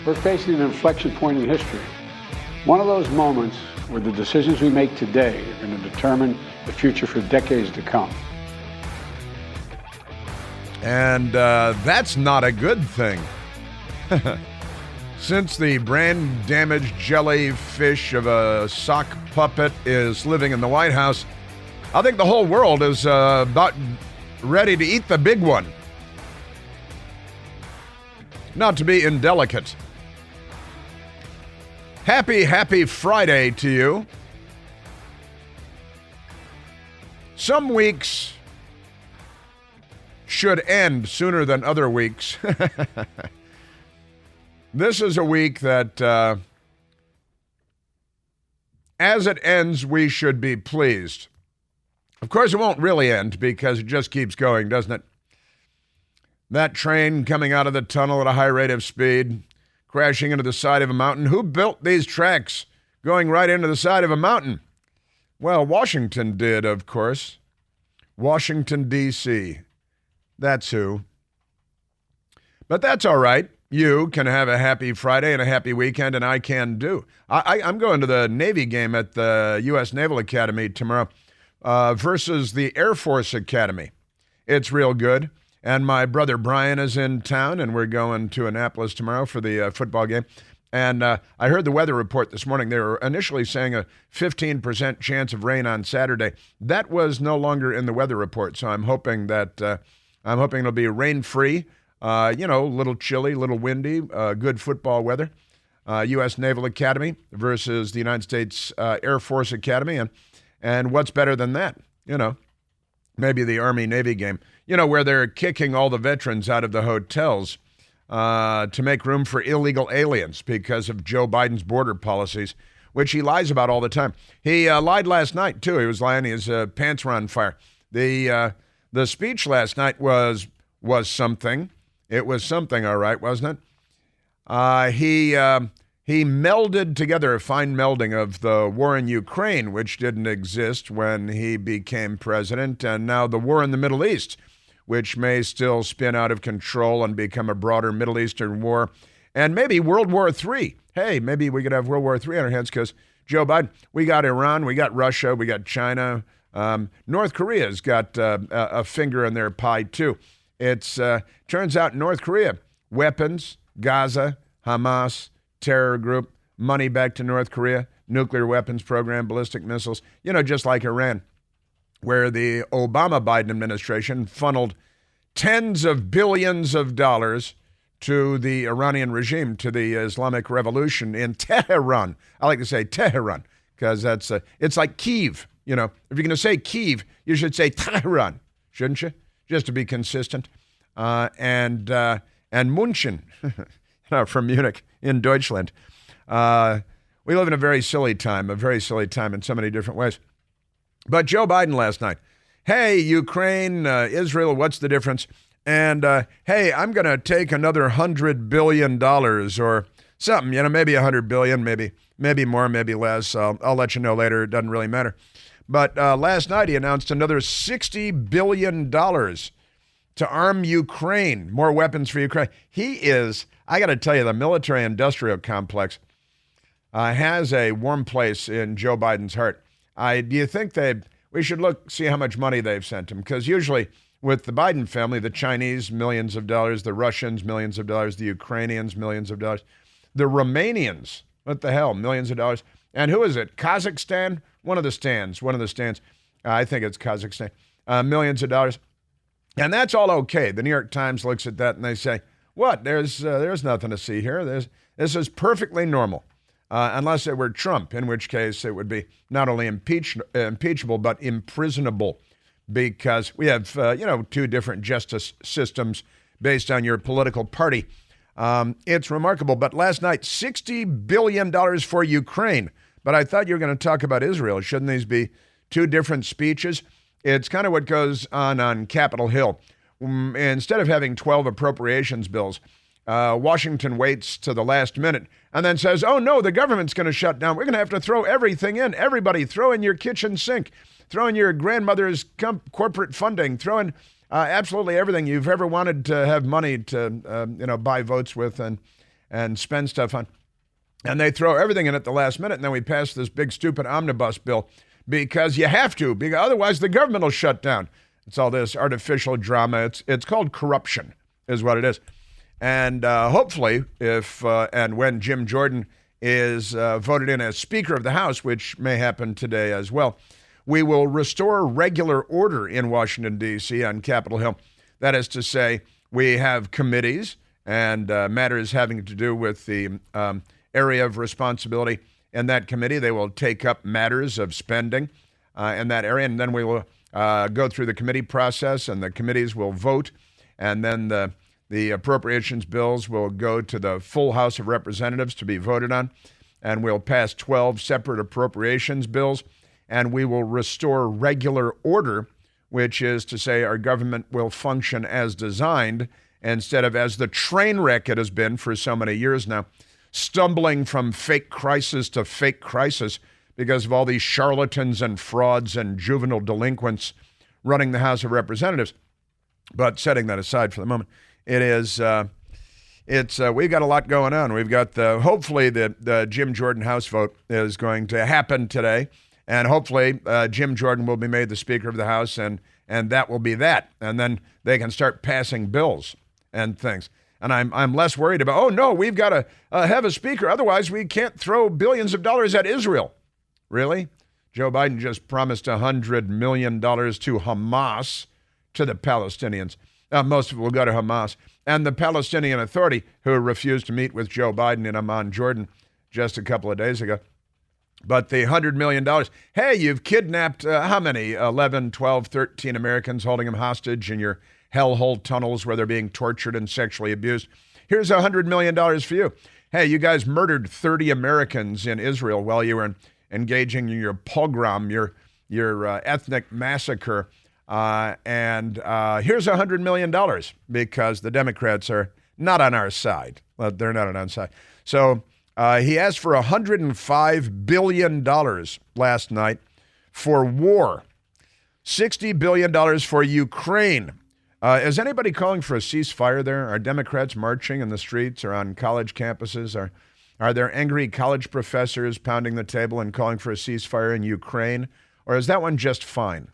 We're facing an inflection point in history. One of those moments where the decisions we make today are going to determine the future for decades to come. And that's not a good thing. Since the brain-damaged jellyfish of a sock puppet is living in the White House, I think the whole world is about ready to eat the big one. Not to be indelicate. Happy Friday to you. Some weeks should end sooner than other weeks. This is a week that, as it ends, we should be pleased. Of course, it won't really end because it just keeps going, doesn't it? That train coming out of the tunnel at a high rate of speed, crashing into the side of a mountain. Who built these tracks going right into the side of a mountain? Well, Washington did, of course. Washington, D.C. That's who. But that's all right. You can have a happy Friday and a happy weekend, and I can do. I'm going to the Navy game at the U.S. Naval Academy tomorrow versus the Air Force Academy. It's real good. And my brother Brian is in town, and we're going to Annapolis tomorrow for the football game. And I heard the weather report this morning. They were initially saying a 15% chance of rain on Saturday. That was no longer in the weather report, so I'm hoping it'll be rain-free. A little chilly, a little windy, good football weather. U.S. Naval Academy versus the United States Air Force Academy. And what's better than that? Maybe the Army-Navy game. Where they're kicking all the veterans out of the hotels to make room for illegal aliens because of Joe Biden's border policies, which he lies about all the time. He lied last night, too. He was lying. His pants were on fire. The speech last night was something. It was something, all right, wasn't it? He melded together a fine melding of the war in Ukraine, which didn't exist when he became president, and now the war in the Middle East, which may still spin out of control and become a broader Middle Eastern war, and maybe World War III. Hey, maybe we could have World War III on our hands because Joe Biden, we got Iran, we got Russia, we got China. North Korea's got a finger in their pie, too. It's turns out North Korea, weapons, Gaza, Hamas, terror group, money back to North Korea, nuclear weapons program, ballistic missiles, just like Iran, where the Obama-Biden administration funneled tens of billions of dollars to the Iranian regime, to the Islamic Revolution in Tehran. I like to say Tehran because it's like Kyiv. If you're going to say Kyiv, you should say Tehran, shouldn't you? Just to be consistent. And München, from Munich in Deutschland. We live in a very silly time in so many different ways. But Joe Biden last night, hey, Ukraine, Israel, what's the difference? And hey, I'm going to take another $100 billion or something, maybe $100 billion, maybe more, maybe less. I'll let you know later. It doesn't really matter. But last night he announced another $60 billion to arm Ukraine, more weapons for Ukraine. He is, I got to tell you, the military-industrial complex has a warm place in Joe Biden's heart. Do you think we should see how much money they've sent him? Because usually with the Biden family, the Chinese, millions of dollars, the Russians, millions of dollars, the Ukrainians, millions of dollars, the Romanians, what the hell, millions of dollars. And who is it? Kazakhstan? One of the stands. I think it's Kazakhstan. Millions of dollars. And that's all okay. The New York Times looks at that and they say, what? There's nothing to see here. This is perfectly normal. Unless it were Trump, in which case it would be not only impeachable, but imprisonable, because we have, two different justice systems based on your political party. It's remarkable. But last night, $60 billion for Ukraine. But I thought you were going to talk about Israel. Shouldn't these be two different speeches? It's kind of what goes on Capitol Hill. Instead of having 12 appropriations bills, Washington waits to the last minute and then says, oh, no, the government's going to shut down. We're going to have to throw everything in. Everybody, throw in your kitchen sink. Throw in your grandmother's corporate funding. Throw in absolutely everything you've ever wanted to have money to, buy votes with. and spend stuff on. And they throw everything in at the last minute, and then we pass this big, stupid omnibus bill because you have to, because otherwise the government will shut down. It's all this artificial drama. It's called corruption, is what it is. And hopefully, if and when Jim Jordan is voted in as Speaker of the House, which may happen today as well, we will restore regular order in Washington, D.C. on Capitol Hill. That is to say, we have committees and matters having to do with the area of responsibility in that committee. They will take up matters of spending in that area, and then we will go through the committee process, and the committees will vote, and then the appropriations bills will go to the full House of Representatives to be voted on, and we'll pass 12 separate appropriations bills, and we will restore regular order, which is to say our government will function as designed instead of as the train wreck it has been for so many years now, stumbling from fake crisis to fake crisis because of all these charlatans and frauds and juvenile delinquents running the House of Representatives. But setting that aside for the moment, we've got a lot going on. We've got hopefully the Jim Jordan House vote is going to happen today, and hopefully Jim Jordan will be made the Speaker of the House, and that will be that. And then they can start passing bills and things. And I'm less worried about, oh no, we've got to have a speaker, otherwise we can't throw billions of dollars at Israel. Really? Joe Biden just promised $100 million to Hamas, to the Palestinians. Most of it will go to Hamas. And the Palestinian Authority, who refused to meet with Joe Biden in Amman, Jordan, just a couple of days ago. But the $100 million, hey, you've kidnapped how many? 11, 12, 13 Americans, holding them hostage in your hellhole tunnels where they're being tortured and sexually abused. Here's $100 million for you. Hey, you guys murdered 30 Americans in Israel while you were engaging in your pogrom, your ethnic massacre. And here's $100 million because the Democrats are not on our side. Well, they're not on our side. So he asked for $105 billion last night for war, $60 billion for Ukraine. Is anybody calling for a ceasefire there? Are Democrats marching in the streets or on college campuses? Are there angry college professors pounding the table and calling for a ceasefire in Ukraine? Or is that one just fine?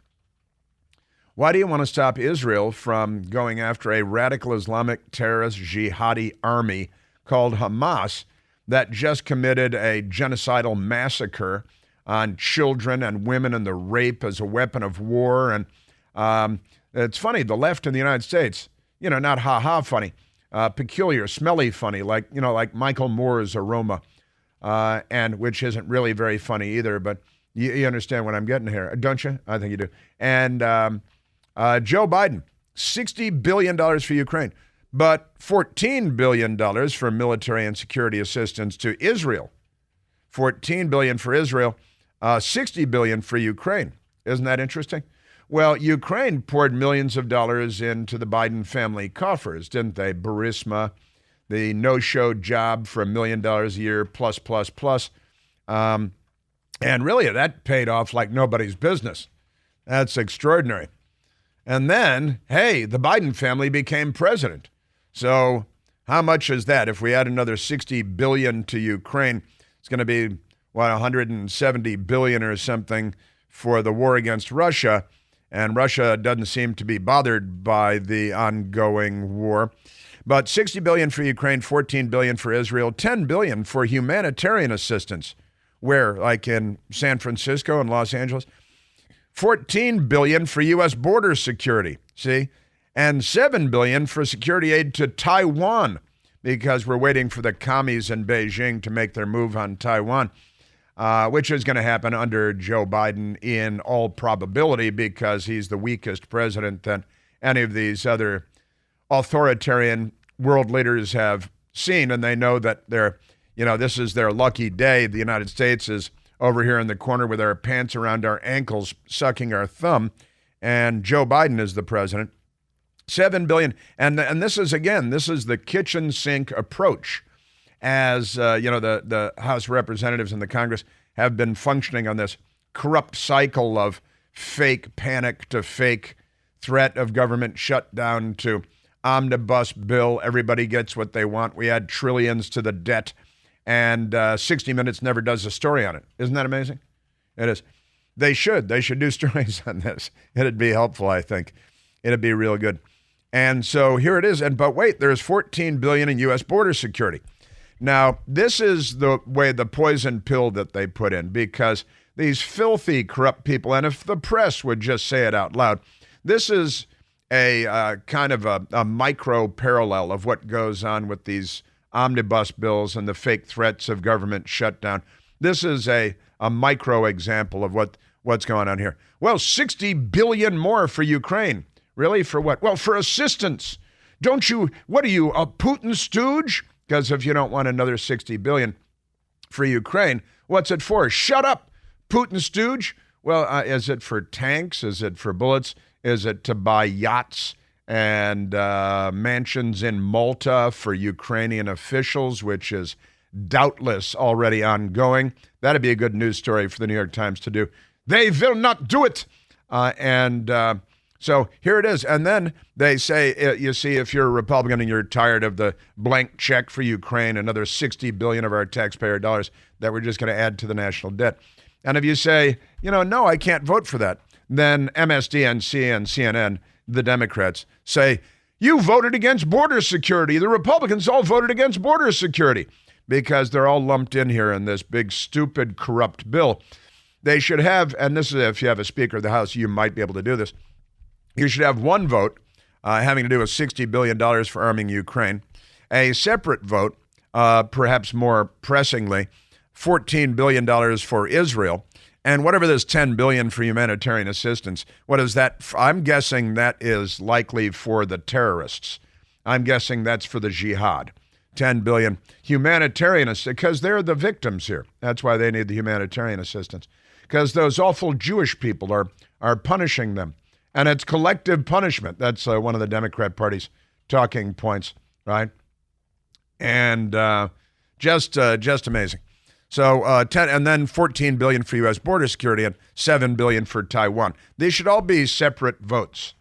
Why do you want to stop Israel from going after a radical Islamic terrorist jihadi army called Hamas that just committed a genocidal massacre on children and women and the rape as a weapon of war? And it's funny, the left in the United States, not ha-ha funny, peculiar, smelly funny, like Michael Moore's aroma, and which isn't really very funny either, but you understand what I'm getting here, don't you? I think you do. And Joe Biden, $60 billion for Ukraine, but $14 billion for military and security assistance to Israel. $14 billion for Israel, $60 billion for Ukraine. Isn't that interesting? Well, Ukraine poured millions of dollars into the Biden family coffers, didn't they? Burisma, the no-show job for $1 million a year, plus. And really, that paid off like nobody's business. That's extraordinary. And then, hey, the Biden family became president. So how much is that? If we add another $60 billion to Ukraine, it's going to be, $170 billion or something for the war against Russia. And Russia doesn't seem to be bothered by the ongoing war. But $60 billion for Ukraine, $14 billion for Israel, $10 billion for humanitarian assistance. Where? Like in San Francisco and Los Angeles? $14 billion for U.S. border security, see? And $7 billion for security aid to Taiwan, because we're waiting for the commies in Beijing to make their move on Taiwan. Which is going to happen under Joe Biden in all probability because he's the weakest president that any of these other authoritarian world leaders have seen, and they know that this is their lucky day. The United States is over here in the corner with our pants around our ankles, sucking our thumb, and Joe Biden is the president. $7 billion, and this is the kitchen sink approach. As the House of Representatives and the Congress have been functioning on this corrupt cycle of fake panic to fake threat of government shutdown to omnibus bill. Everybody gets what they want. We add trillions to the debt, and 60 Minutes never does a story on it. Isn't that amazing? It is. They should do stories on this. It'd be helpful, I think. It'd be real good. And so here it is. But wait, there's $14 billion in U.S. border security. Now, this is the way, the poison pill that they put in, because these filthy, corrupt people, and if the press would just say it out loud, this is a kind of a micro parallel of what goes on with these omnibus bills and the fake threats of government shutdown. This is a micro example of what's going on here. Well, $60 billion more for Ukraine. Really? For what? Well, for assistance. What are you, a Putin stooge? Because if you don't want another $60 billion for Ukraine, what's it for? Shut up, Putin stooge. Well, is it for tanks? Is it for bullets? Is it to buy yachts and mansions in Malta for Ukrainian officials, which is doubtless already ongoing? That'd be a good news story for the New York Times to do. They will not do it. So here it is. And then they say, you see, if you're a Republican and you're tired of the blank check for Ukraine, another $60 billion of our taxpayer dollars that we're just going to add to the national debt. And if you say, no, I can't vote for that, then MSDNC and CNN, the Democrats, say, you voted against border security. The Republicans all voted against border security because they're all lumped in here in this big, stupid, corrupt bill. They should have, and this is if you have a Speaker of the House, you might be able to do this. You should have one vote having to do with $60 billion for arming Ukraine, a separate vote, perhaps more pressingly, $14 billion for Israel, and whatever this $10 billion for humanitarian assistance. What is that? I'm guessing that is likely for the terrorists. I'm guessing that's for the jihad. $10 billion humanitarian assistance, because they're the victims here. That's why they need the humanitarian assistance, because those awful Jewish people are punishing them. And it's collective punishment. That's one of the Democrat Party's talking points, right? And just amazing. So 10, and then $14 billion for U.S. border security and $7 billion for Taiwan. These should all be separate votes.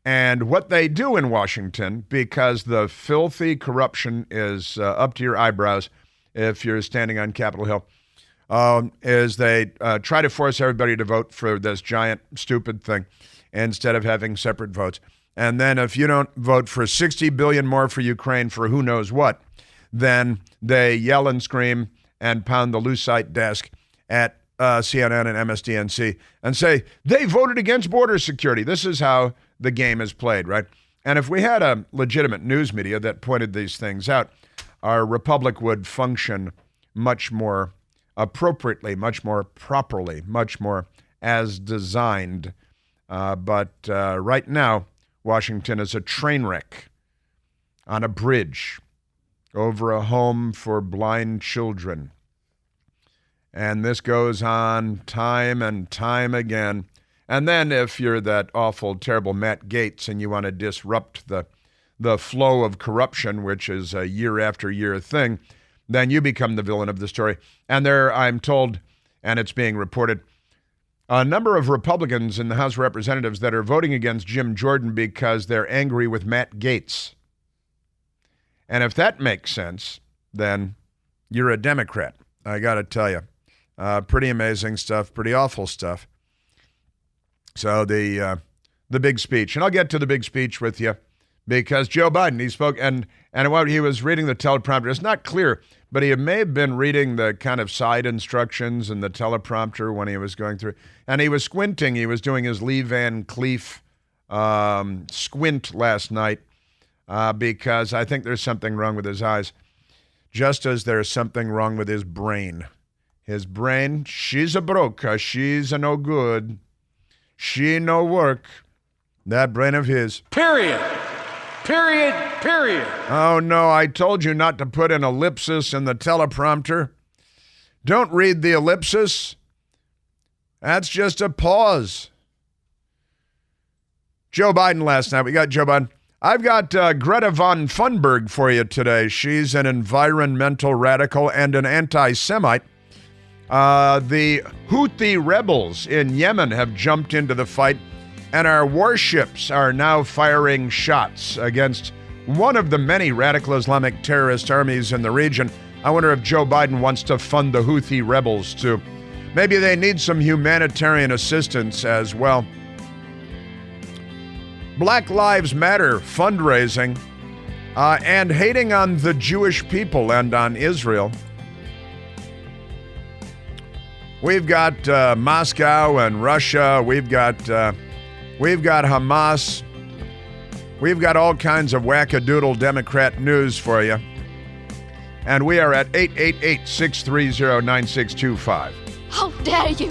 And what they do in Washington, because the filthy corruption is up to your eyebrows if you're standing on Capitol Hill, is they try to force everybody to vote for this giant, stupid thing instead of having separate votes. And then if you don't vote for $60 billion more for Ukraine for who knows what, then they yell and scream and pound the Lucite desk at CNN and MSDNC and say, they voted against border security. This is how the game is played, right? And if we had a legitimate news media that pointed these things out, our republic would function much more appropriately, much more properly, much more as designed. But right now, Washington is a train wreck on a bridge over a home for blind children. And this goes on time and time again. And then if you're that awful, terrible Matt Gaetz and you want to disrupt the flow of corruption, which is a year after year thing, then you become the villain of the story. And there, I'm told, and it's being reported, a number of Republicans in the House of Representatives that are voting against Jim Jordan because they're angry with Matt Gaetz. And if that makes sense, then you're a Democrat. I got to tell you, pretty amazing stuff, pretty awful stuff. So the big speech, and I'll get to the big speech with you because Joe Biden, he spoke, and what he was reading the teleprompter, it's not clear, but he may have been reading the kind of side instructions in the teleprompter when he was going through, and he was squinting. He was doing his Lee Van Cleef squint last night because I think there's something wrong with his eyes, just as there's something wrong with his brain. His brain, she's a broke, she's a no good, she no work, that brain of his. Period. Oh, no, I told you not to put an ellipsis in the teleprompter. Don't read the ellipsis. That's just a pause. Joe Biden last night. We got Joe Biden. I've got Greta von Thunberg for you today. She's an environmental radical and an anti-Semite. The Houthi rebels in Yemen have jumped into the fight And our warships are now firing shots against one of the many radical Islamic terrorist armies in the region. I wonder if Joe Biden wants to fund the Houthi rebels too. Maybe they need some humanitarian assistance as well. Black Lives Matter fundraising and hating on the Jewish people and on Israel. We've got Moscow and Russia. We've got Hamas. We've got all kinds of wackadoodle Democrat news for you. And we are at 888-630-9625. How dare you!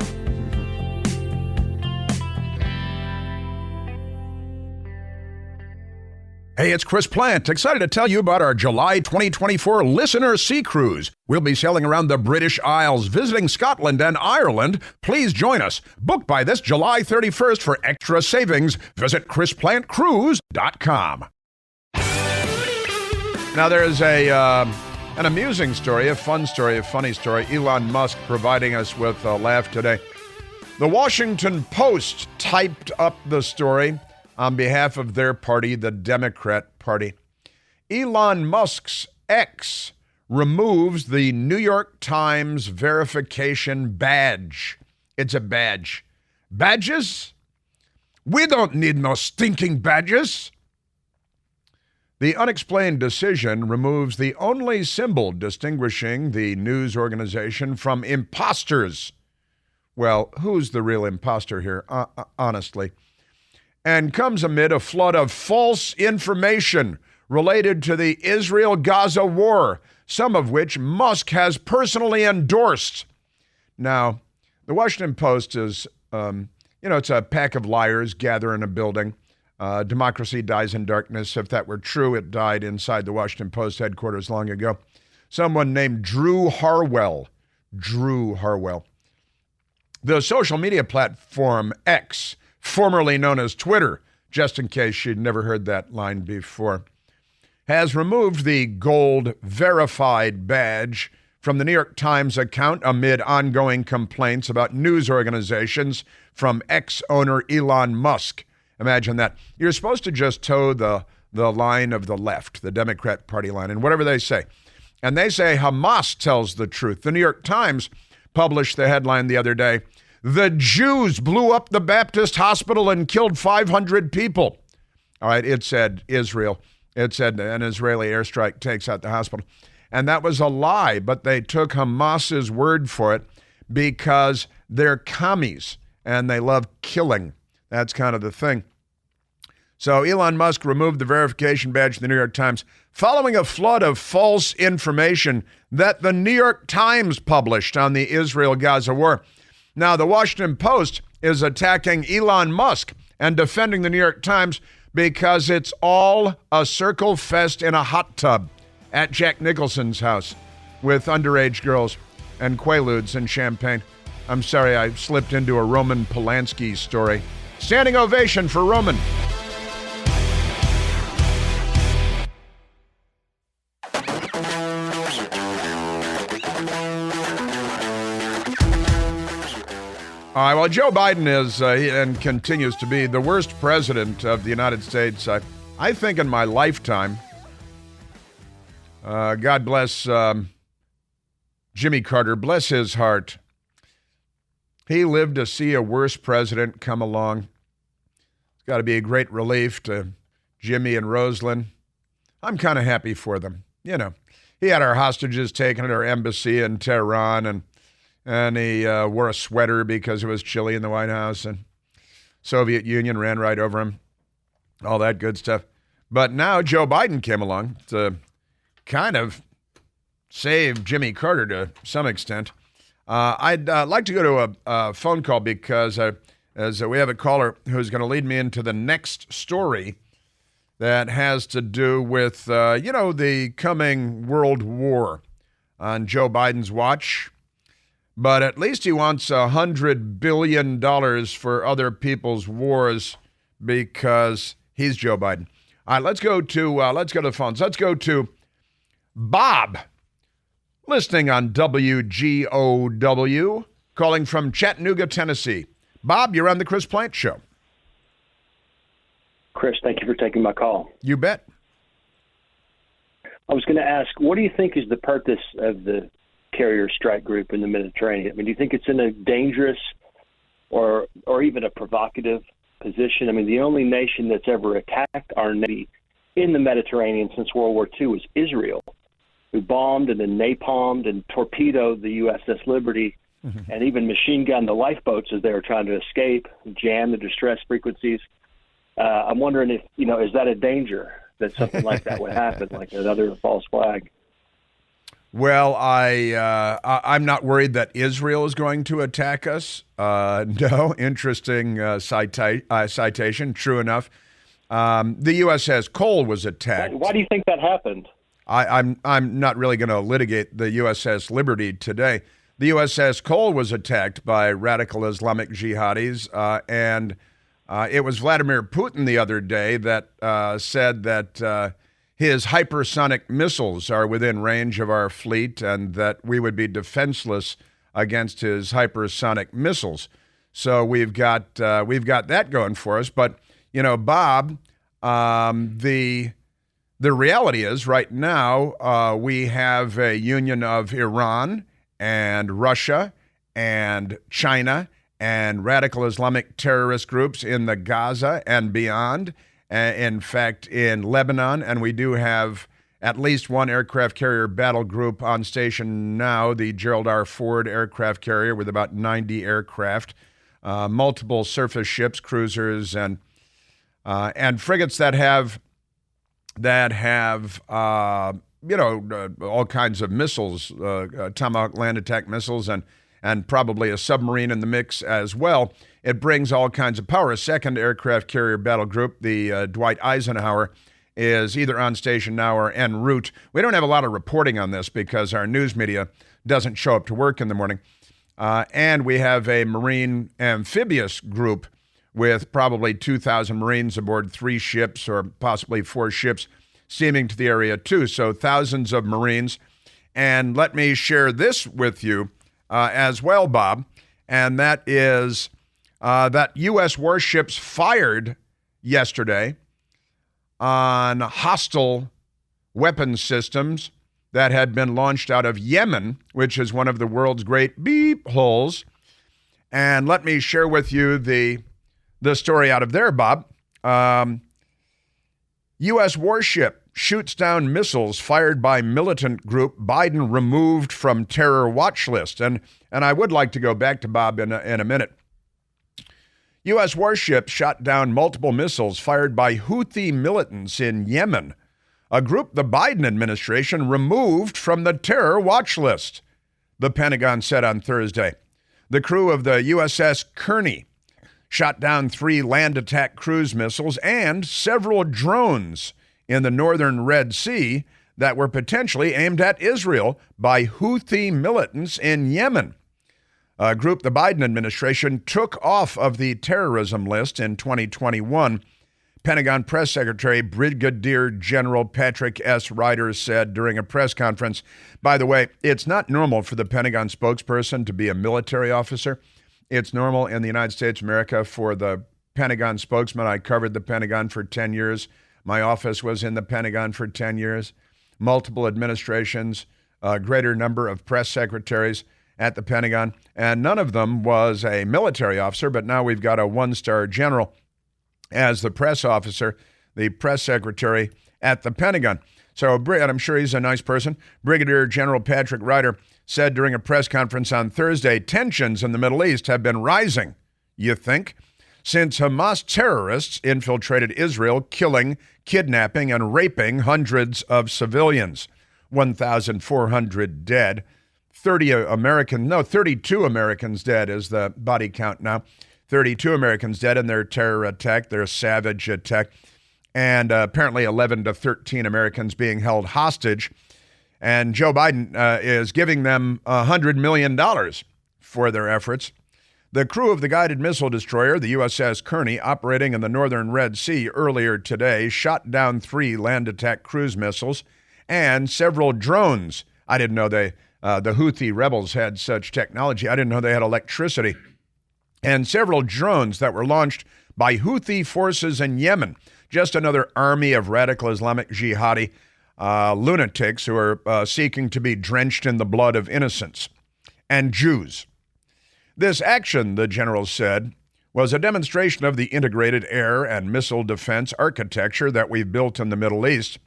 Hey, it's Chris Plant. Excited to tell you about our July 2024 Listener Sea Cruise. We'll be sailing around the British Isles, visiting Scotland and Ireland. Please join us. Book by this July 31st for extra savings. Visit ChrisPlantCruise.com. Now, there's an amusing story, a fun story, a funny story. Elon Musk providing us with a laugh today. The Washington Post typed up the story on behalf of their party, the Democrat Party. Elon Musk's X removes the New York Times verification badge. It's a badge. Badges? We don't need no stinking badges. The unexplained decision removes the only symbol distinguishing the news organization from imposters. Well, who's the real imposter here, honestly? And comes amid a flood of false information related to the Israel-Gaza war, some of which Musk has personally endorsed. Now, the Washington Post is, it's a pack of liars gather in a building. Democracy dies in darkness. If that were true, it died inside the Washington Post headquarters long ago. Someone named Drew Harwell. The social media platform X, formerly known as Twitter, just in case you'd never heard that line before, has removed the gold verified badge from the New York Times account amid ongoing complaints about news organizations from X owner Elon Musk. Imagine that. You're supposed to just toe the line of the left, the Democrat Party line, and whatever they say. And they say Hamas tells the truth. The New York Times published the headline the other day, "The Jews blew up the Baptist hospital and killed 500 people." All right, it said Israel. It said an Israeli airstrike takes out the hospital. And that was a lie, but they took Hamas's word for it because they're commies and they love killing. That's kind of the thing. So Elon Musk removed the verification badge of the New York Times following a flood of false information that the New York Times published on the Israel-Gaza war. Now, the Washington Post is attacking Elon Musk and defending the New York Times because it's all a circle fest in a hot tub at Jack Nicholson's house with underage girls and Quaaludes and champagne. I'm sorry, I slipped into a Roman Polanski story. Standing ovation for Roman. All right, well, Joe Biden is and continues to be the worst president of the United States, I think, in my lifetime. God bless Jimmy Carter. Bless his heart. He lived to see a worse president come along. It's got to be a great relief to Jimmy and Rosalind. I'm kind of happy for them. You know, he had our hostages taken at our embassy in Tehran, and he wore a sweater because it was chilly in the White House, and Soviet Union ran right over him, all that good stuff. But now Joe Biden came along to kind of save Jimmy Carter to some extent. I'd like to go to a phone call because as we have a caller who's going to lead me into the next story that has to do with, the coming world war on Joe Biden's watch. But at least he wants $100 billion for other people's wars because he's Joe Biden. All right, let's go to the phones. Let's go to Bob, listening on WGOW, calling from Chattanooga, Tennessee. Bob, you're on the Chris Plant Show. Chris, thank you for taking my call. You bet. I was going to ask, what do you think is the purpose of the carrier strike group in the Mediterranean? I mean, do you think it's in a dangerous or even a provocative position? I mean, the only nation that's ever attacked our Navy in the Mediterranean since World War II was Israel, who bombed and then napalmed and torpedoed the USS Liberty and even machine gunned the lifeboats as they were trying to escape, jam the distress frequencies. I'm wondering if, is that a danger that something like that would happen, like another false flag? Well, I'm not worried that Israel is going to attack us. No, interesting citation. True enough. The USS Cole was attacked. Why do you think that happened? I'm not really going to litigate the USS Liberty today. The USS Cole was attacked by radical Islamic jihadis, and it was Vladimir Putin the other day that said that his hypersonic missiles are within range of our fleet and that we would be defenseless against his hypersonic missiles. So we've got that going for us. But, Bob, the reality is right now we have a union of Iran and Russia and China and radical Islamic terrorist groups in the Gaza and beyond. In fact, in Lebanon, and we do have at least one aircraft carrier battle group on station now, the Gerald R. Ford aircraft carrier with about 90 aircraft, multiple surface ships, cruisers, and frigates that have all kinds of missiles, Tomahawk land attack missiles, and probably a submarine in the mix as well. It brings all kinds of power. A second aircraft carrier battle group, the Dwight Eisenhower, is either on station now or en route. We don't have a lot of reporting on this because our news media doesn't show up to work in the morning. And we have a Marine amphibious group with probably 2,000 Marines aboard 3 ships or possibly 4 ships steaming to the area too. So thousands of Marines. And let me share this with you as well, Bob, and that is that U.S. warships fired yesterday on hostile weapon systems that had been launched out of Yemen, which is one of the world's great beep holes. And let me share with you the story out of there, Bob. U.S. warship shoots down missiles fired by militant group Biden removed from terror watch list. And I would like to go back to Bob in a minute. U.S. warship shot down multiple missiles fired by Houthi militants in Yemen, a group the Biden administration removed from the terror watch list, the Pentagon said on Thursday. The crew of the USS Kearney shot down 3 land attack cruise missiles and several drones in the northern Red Sea that were potentially aimed at Israel by Houthi militants in Yemen, a group the Biden administration took off of the terrorism list in 2021. Pentagon Press Secretary Brigadier General Patrick S. Ryder said during a press conference, by the way, it's not normal for the Pentagon spokesperson to be a military officer. It's normal in the United States of America for the Pentagon spokesman. I covered the Pentagon for 10 years. My office was in the Pentagon for 10 years. Multiple administrations, a greater number of press secretaries at the Pentagon, and none of them was a military officer, but now we've got a 1-star general as the press officer, the press secretary at the Pentagon. So, and I'm sure he's a nice person. Brigadier General Patrick Ryder said during a press conference on Thursday, tensions in the Middle East have been rising, you think, since Hamas terrorists infiltrated Israel, killing, kidnapping, and raping hundreds of civilians. 1,400 dead. 32 Americans dead is the body count now. 32 Americans dead in their terror attack, their savage attack, and apparently 11 to 13 Americans being held hostage. And Joe Biden is giving them $100 million for their efforts. The crew of the guided missile destroyer, the USS Kearney, operating in the northern Red Sea earlier today, shot down 3 land attack cruise missiles and several drones. I didn't know the Houthi rebels had such technology. I didn't know they had electricity. And several drones that were launched by Houthi forces in Yemen just another army of radical Islamic jihadi lunatics who are seeking to be drenched in the blood of innocents and Jews. This action, the general said, was a demonstration of the integrated air and missile defense architecture that we've built in the Middle East,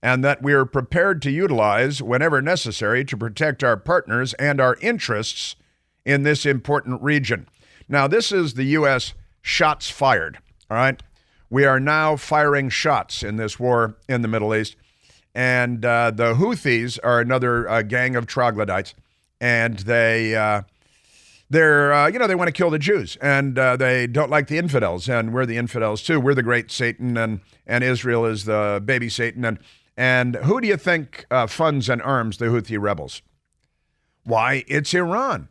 and that we are prepared to utilize whenever necessary to protect our partners and our interests in this important region. Now, this is the U.S. shots fired, all right? We are now firing shots in this war in the Middle East, and the Houthis are another gang of troglodytes, and they want to kill the Jews, and they don't like the infidels, and we're the infidels too. We're the great Satan, and Israel is the baby Satan. And who do you think funds and arms the Houthi rebels? Why, it's Iran,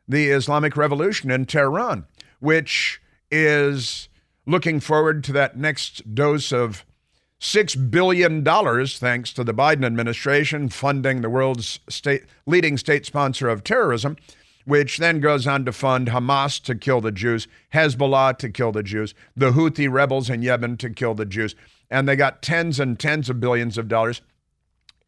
the Islamic Revolution in Tehran, which is looking forward to that next dose of $6 billion, thanks to the Biden administration funding the world's leading state sponsor of terrorism, which then goes on to fund Hamas to kill the Jews, Hezbollah to kill the Jews, the Houthi rebels in Yemen to kill the Jews. And they got tens and tens of billions of dollars,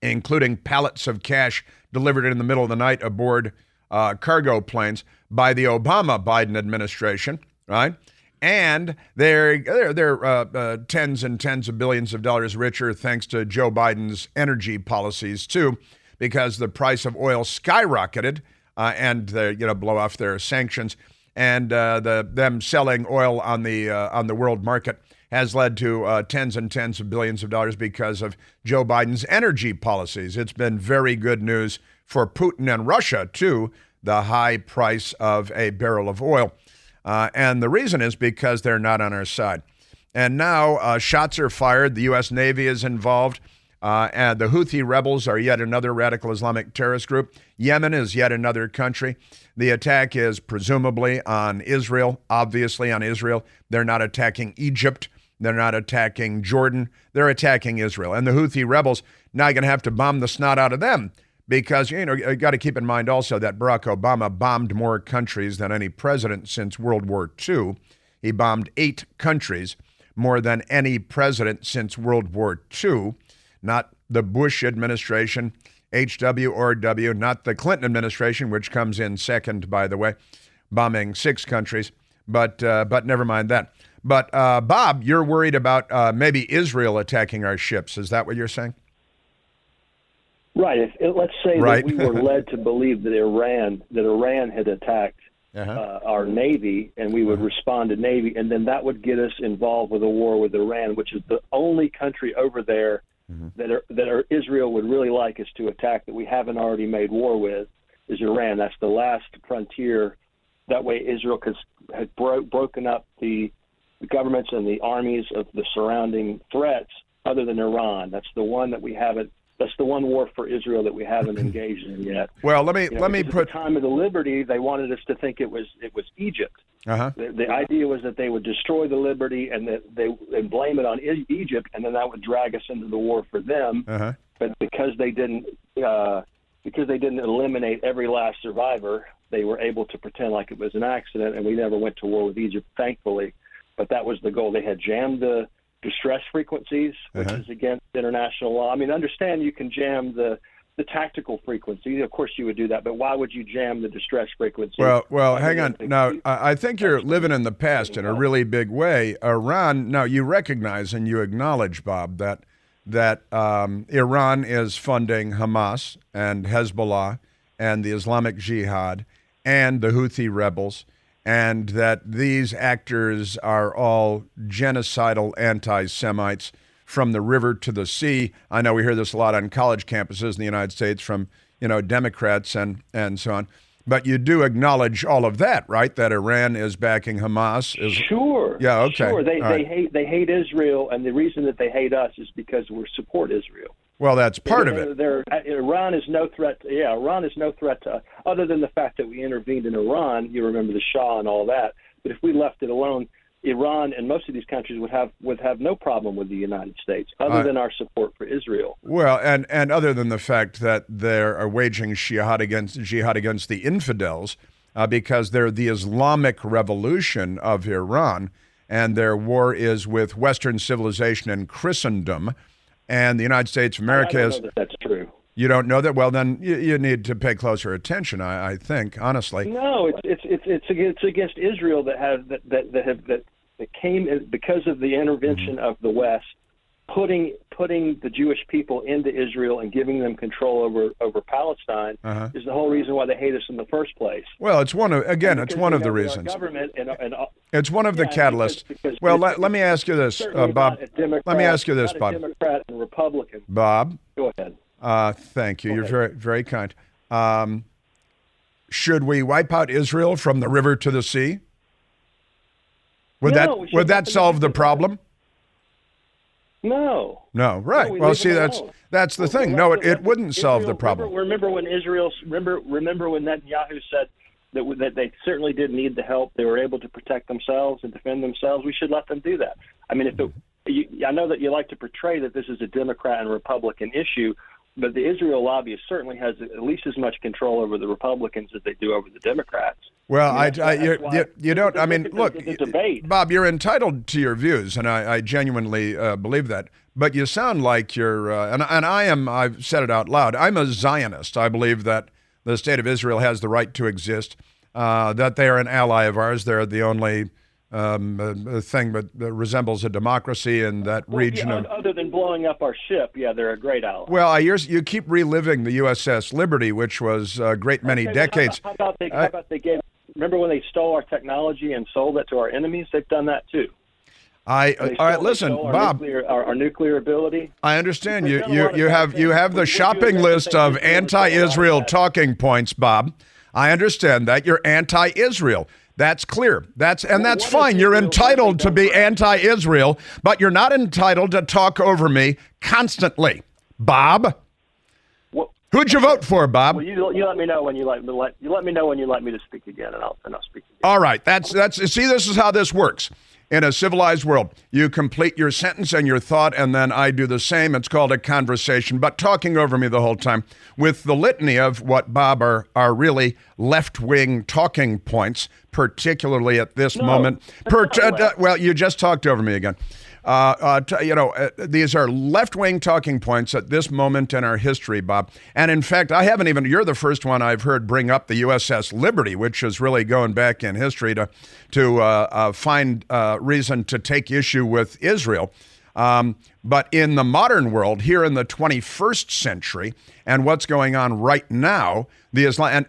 including pallets of cash delivered in the middle of the night aboard cargo planes by the Obama-Biden administration, right? And they're tens and tens of billions of dollars richer thanks to Joe Biden's energy policies, too, because the price of oil skyrocketed and they blow off their sanctions, and them selling oil on the world market has led to tens and tens of billions of dollars because of Joe Biden's energy policies. It's been very good news for Putin and Russia, too, the high price of a barrel of oil. And the reason is because they're not on our side. And now shots are fired. The U.S. Navy is involved. And the Houthi rebels are yet another radical Islamic terrorist group. Yemen is yet another country. The attack is presumably on Israel, obviously on Israel. They're not attacking Egypt. They're not attacking Jordan. They're attacking Israel. And the Houthi rebels, now you're going to have to bomb the snot out of them because, you got to keep in mind also that Barack Obama bombed more countries than any president since World War II. He bombed 8 countries, more than any president since World War II. Not the Bush administration, HW or W, not the Clinton administration, which comes in second, by the way, bombing 6 countries. But never mind that. But Bob, you're worried about maybe Israel attacking our ships. Is that what you're saying? Right. Let's say right. that we were led to believe that Iran had attacked our Navy, and we would respond to Navy, and then that would get us involved with a war with Iran, which is the only country over there that Israel would really like us to attack that we haven't already made war with is Iran. That's the last frontier. That way Israel had broken up the governments and the armies of the surrounding threats other than Iran. That's the one that we haven't. That's the one war for Israel that we haven't engaged in yet. Well, let me put. At the time of the Liberty, they wanted us to think it was Egypt. The idea was that they would destroy the Liberty and that they blame it on Egypt, and then that would drag us into the war for them. But because they didn't eliminate every last survivor, they were able to pretend like it was an accident, and we never went to war with Egypt, thankfully. But that was the goal. They had jammed the distress frequencies, which is against international law. I mean, understand you can jam the tactical frequency. Of course you would do that, but why would you jam the distress frequency? Well, hang on. Now, I think you're living in the past in a really big way. Iran, now you recognize and you acknowledge, Bob, that Iran is funding Hamas and Hezbollah and the Islamic Jihad and the Houthi rebels, and that these actors are all genocidal anti-Semites from the river to the sea. I know we hear this a lot on college campuses in the United States from, Democrats and so on. But you do acknowledge all of that, right? That Iran is backing Hamas. Sure. Yeah, okay. Sure. They hate Israel, and the reason that they hate us is because we support Israel. Well, that's part of it. Iran is no threat. Iran is no threat to us, other than the fact that we intervened in Iran. You remember the Shah and all that. But if we left it alone, Iran and most of these countries would have no problem with the United States, other than our support for Israel. Well, and other than the fact that they're waging jihad against the infidels, because they're the Islamic Revolution of Iran, and their war is with Western civilization and Christendom, and the United States of America I don't is... know that that's true. You don't know that? Well, then you need to pay closer attention, I think, honestly. No, it's against Israel that came because of the intervention of the West, putting the Jewish people into Israel and giving them control over Palestine is the whole reason why they hate us in the first place. Well, it's one of the reasons. It's one of the catalysts. Well, let me ask you this, Bob. Let me ask you this, Bob. Democrat and Republican. Bob. Go ahead. Thank you. You're very, very kind. Should we wipe out Israel from the river to the sea? Would that solve the problem? No. No, right. No, well, see, that's the thing. No, it wouldn't solve the problem. Remember when Netanyahu said that they certainly didn't need the help. They were able to protect themselves and defend themselves. We should let them do that. I mean, I know that you like to portray that this is a Democrat and Republican issue, but the Israel lobbyist certainly has at least as much control over the Republicans as they do over the Democrats. Well, you don't. I mean, look, Bob, you're entitled to your views, and I genuinely believe that. But you sound like you're, and I am. I've said it out loud. I'm a Zionist. I believe that the state of Israel has the right to exist. That they are an ally of ours. They're the only thing that resembles a democracy in that region. Other than blowing up our ship, yeah, they're a great ally. Well, you keep reliving the USS Liberty, which was a great many decades. How about they gave? Remember when they stole our technology and sold it to our enemies? They've done that too. All right, listen, Bob. Our nuclear ability. I understand you have the shopping list of anti-Israel talking points, Bob. I understand that you're anti-Israel. That's clear. That's fine. You're entitled to be anti-Israel, but you're not entitled to talk over me constantly, Bob. Who'd you vote for, Bob? Well, you let me know when you let me to speak again, and I'll speak again. All right. See, this is how this works. In a civilized world, you complete your sentence and your thought, and then I do the same. It's called a conversation. But talking over me the whole time with the litany of what, Bob, are really left-wing talking points, particularly at this moment. Well, you just talked over me again. These are left-wing talking points at this moment in our history, Bob. And in fact, you're the first one I've heard bring up the USS Liberty, which is really going back in history to find reason to take issue with Israel. But in the modern world, here in the 21st century, and what's going on right now, the Islam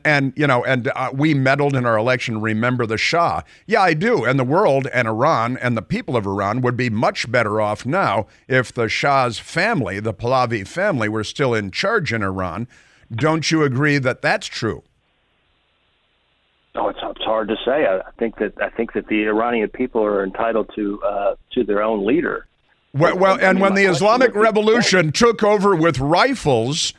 we meddled in our election. Remember the Shah? Yeah, I do. And the world and Iran and the people of Iran would be much better off now if the Shah's family, the Pahlavi family, were still in charge in Iran. Don't you agree that that's true? No, it's hard to say. I think that the Iranian people are entitled to their own leader. Well, and when the Islamic Revolution took over with rifles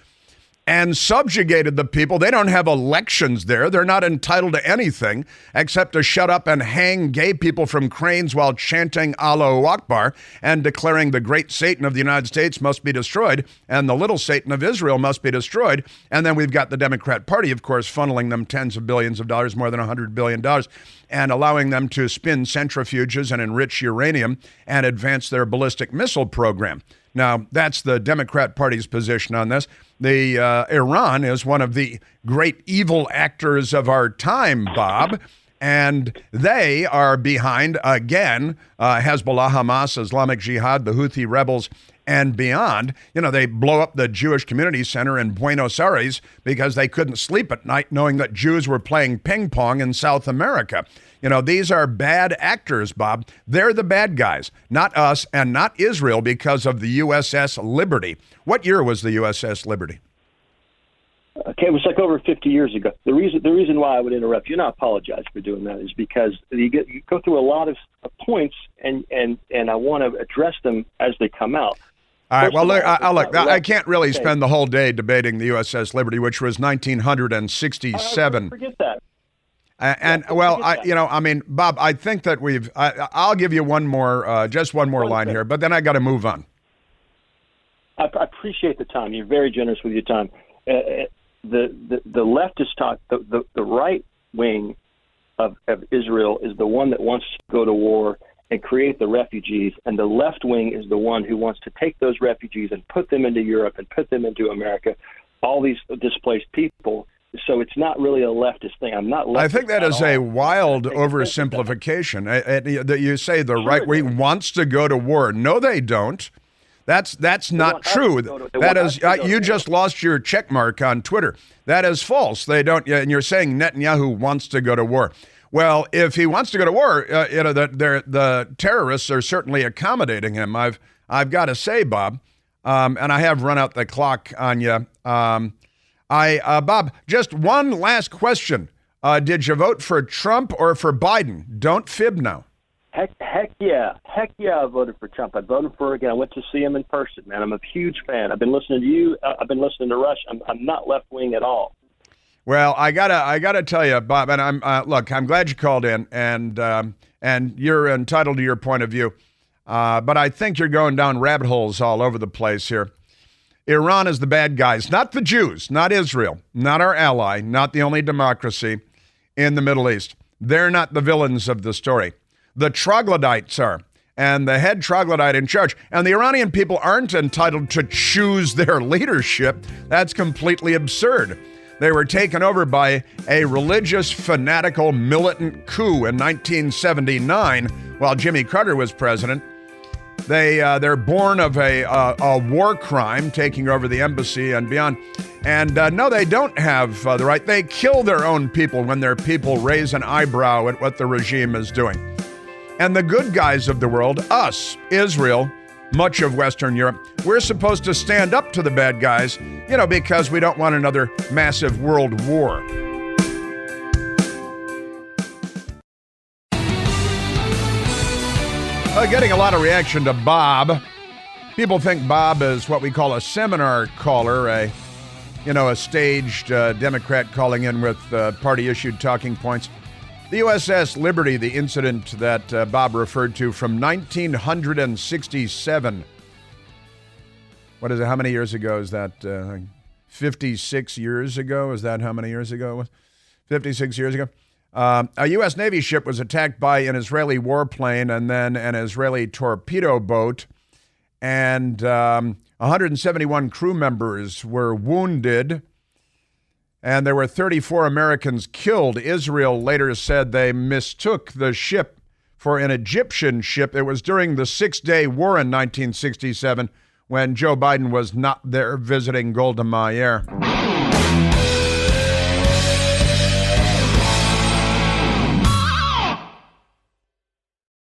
and subjugated the people, they don't have elections there. They're not entitled to anything except to shut up and hang gay people from cranes while chanting Allahu Akbar and declaring the great Satan of the United States must be destroyed and the little Satan of Israel must be destroyed. And then we've got the Democrat Party, of course, funneling them tens of billions of dollars, more than $100 billion, and allowing them to spin centrifuges and enrich uranium and advance their ballistic missile program. Now, that's the Democrat Party's position on this. Iran is one of the great evil actors of our time, Bob, and they are behind, again, Hezbollah, Hamas, Islamic Jihad, the Houthi rebels, and beyond. They blow up the Jewish Community Center in Buenos Aires because they couldn't sleep at night knowing that Jews were playing ping pong in South America. These are bad actors, Bob. They're the bad guys, not us and not Israel because of the USS Liberty. What year was the USS Liberty? Okay, it was like over 50 years ago. The reason why I would interrupt you, and I apologize for doing that, is because you go through a lot of points, and I want to address them as they come out. All right. Well, look, I can't really spend the whole day debating the USS Liberty, which was 1967. Forget that. Bob, I think that I'll give you one more, just one more line here, but then I got to move on. I appreciate the time. You're very generous with your time. The leftist talk, the right wing of Israel is the one that wants to go to war and create the refugees, and the left wing is the one who wants to take those refugees and put them into Europe and put them into America, all these displaced people. So it's not really a leftist thing. I'm not leftist. I think that is a wild oversimplification. You say the right wing wants to go to war. No, they don't. That's not true. That is, you just lost your check mark on Twitter. That is false. They don't. And you're saying Netanyahu wants to go to war. Well, if he wants to go to war, the terrorists are certainly accommodating him. I've got to say, Bob, and I have run out the clock on you. Bob, just one last question. Did you vote for Trump or for Biden? Don't fib now. Heck yeah, I voted for Trump. I voted for again. I went to see him in person, man. I'm a huge fan. I've been listening to you. I've been listening to Rush. I'm not left wing at all. Well, I gotta tell you, Bob, and I'm glad you called in, and you're entitled to your point of view, but I think you're going down rabbit holes all over the place here. Iran is the bad guys, not the Jews, not Israel, not our ally, not the only democracy in the Middle East. They're not the villains of the story. The troglodytes are, and the head troglodyte in charge. And the Iranian people aren't entitled to choose their leadership. That's completely absurd. They were taken over by a religious, fanatical, militant coup in 1979 while Jimmy Carter was president. They're born of a war crime, taking over the embassy and beyond. And no, they don't have the right. They kill their own people when their people raise an eyebrow at what the regime is doing. And the good guys of the world, us, Israel, much of Western Europe, we're supposed to stand up to the bad guys, because we don't want another massive world war. Getting a lot of reaction to Bob. People think Bob is what we call a seminar caller, a staged Democrat calling in with party-issued talking points. The USS Liberty, the incident that Bob referred to from 1967. What is it? How many years ago is that? 56 years ago? Is that how many years ago it was? 56 years ago. A U.S. Navy ship was attacked by an Israeli warplane and then an Israeli torpedo boat. And 171 crew members were wounded. And there were 34 Americans killed. Israel later said they mistook the ship for an Egyptian ship. It was during the Six-Day War in 1967 when Joe Biden was not there visiting Golda Meir.